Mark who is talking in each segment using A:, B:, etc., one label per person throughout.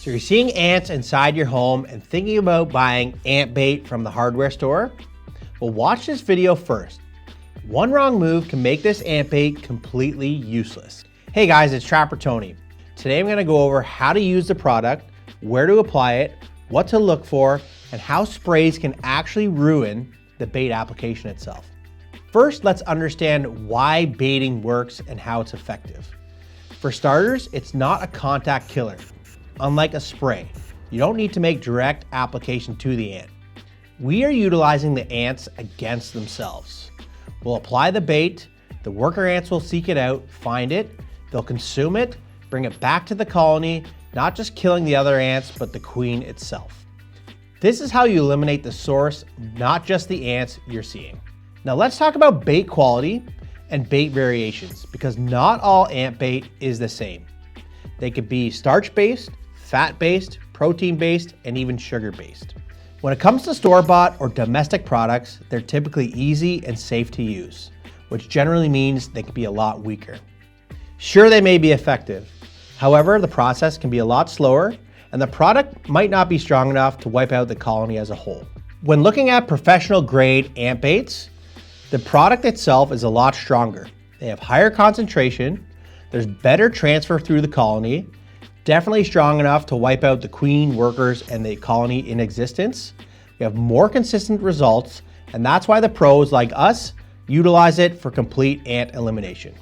A: So you're seeing ants inside your home and thinking about buying ant bait from the hardware store? Well, watch this video first. One wrong move can make this ant bait completely useless. Hey guys, it's Trapper Tony. Today I'm gonna go over how to use the product, where to apply it, what to look for, and how sprays can actually ruin the bait application itself. First, let's understand why baiting works and how it's effective. For starters, it's not a contact killer. Unlike a spray, you don't need to make direct application to the ant. We are utilizing the ants against themselves. We'll apply the bait, the worker ants will seek it out, find it, they'll consume it, bring it back to the colony, not just killing the other ants, but the queen itself. This is how you eliminate the source, not just the ants you're seeing. Now let's talk about bait quality and bait variations, because not all ant bait is the same. They could be starch-based, fat-based, protein-based, and even sugar-based. When it comes to store-bought or domestic products, they're typically easy and safe to use, which generally means they can be a lot weaker. Sure, they may be effective. However, the process can be a lot slower, and the product might not be strong enough to wipe out the colony as a whole. When looking at professional-grade ant baits, the product itself is a lot stronger. They have higher concentration, there's better transfer through the colony, definitely strong enough to wipe out the queen, workers, and the colony in existence. We have more consistent results, and that's why the pros like us utilize it for complete ant elimination.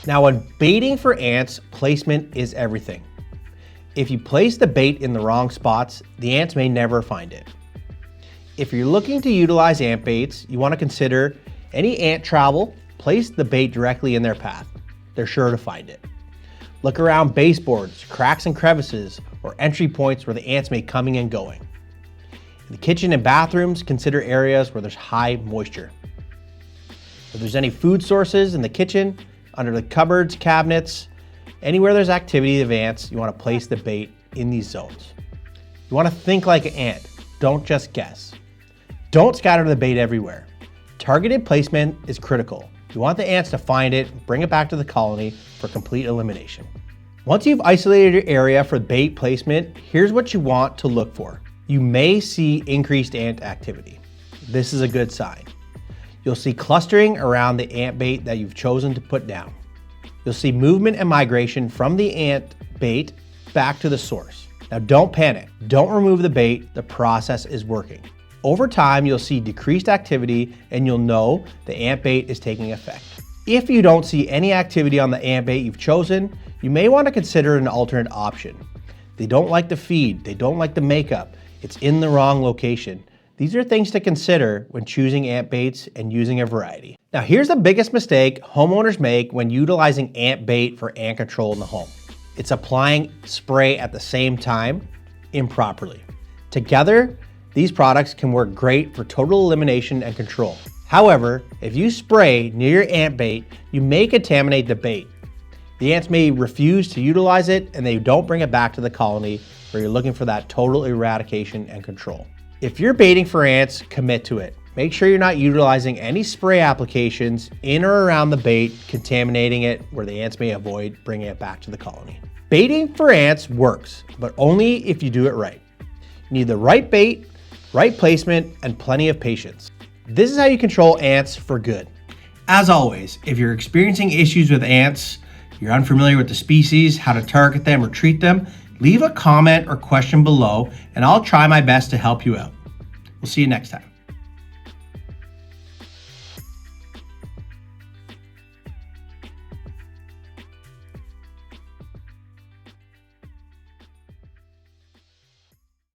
A: Now, when baiting for ants, placement is everything. If you place the bait in the wrong spots, the ants may never find it. If you're looking to utilize ant baits, you want to consider any ant travel, place the bait directly in their path. They're sure to find it. Look around baseboards, cracks and crevices, or entry points where the ants may be coming and going. In the kitchen and bathrooms, consider areas where there's high moisture. If there's any food sources in the kitchen, under the cupboards, cabinets, anywhere there's activity of ants, you want to place the bait in these zones. You want to think like an ant, don't just guess. Don't scatter the bait everywhere. Targeted placement is critical. You want the ants to find it, bring it back to the colony for complete elimination. Once you've isolated your area for bait placement, here's what you want to look for. You may see increased ant activity. This is a good sign. You'll see clustering around the ant bait that you've chosen to put down. You'll see movement and migration from the ant bait back to the source. Now don't panic, don't remove the bait, the process is working. Over time, you'll see decreased activity and you'll know the ant bait is taking effect. If you don't see any activity on the ant bait you've chosen, you may want to consider an alternate option. They don't like the feed, they don't like the makeup, it's in the wrong location. These are things to consider when choosing ant baits and using a variety. Now here's the biggest mistake homeowners make when utilizing ant bait for ant control in the home. It's applying spray at the same time improperly. Together, these products can work great for total elimination and control. However, if you spray near your ant bait, you may contaminate the bait. The ants may refuse to utilize it and they don't bring it back to the colony where you're looking for that total eradication and control. If you're baiting for ants, commit to it. Make sure you're not utilizing any spray applications in or around the bait, contaminating it where the ants may avoid bringing it back to the colony. Baiting for ants works, but only if you do it right. You need the right bait, right placement, and plenty of patience. This is how you control ants for good. As always, if you're experiencing issues with ants, you're unfamiliar with the species, how to target them or treat them, leave a comment or question below and I'll try my best to help you out. We'll see you next time.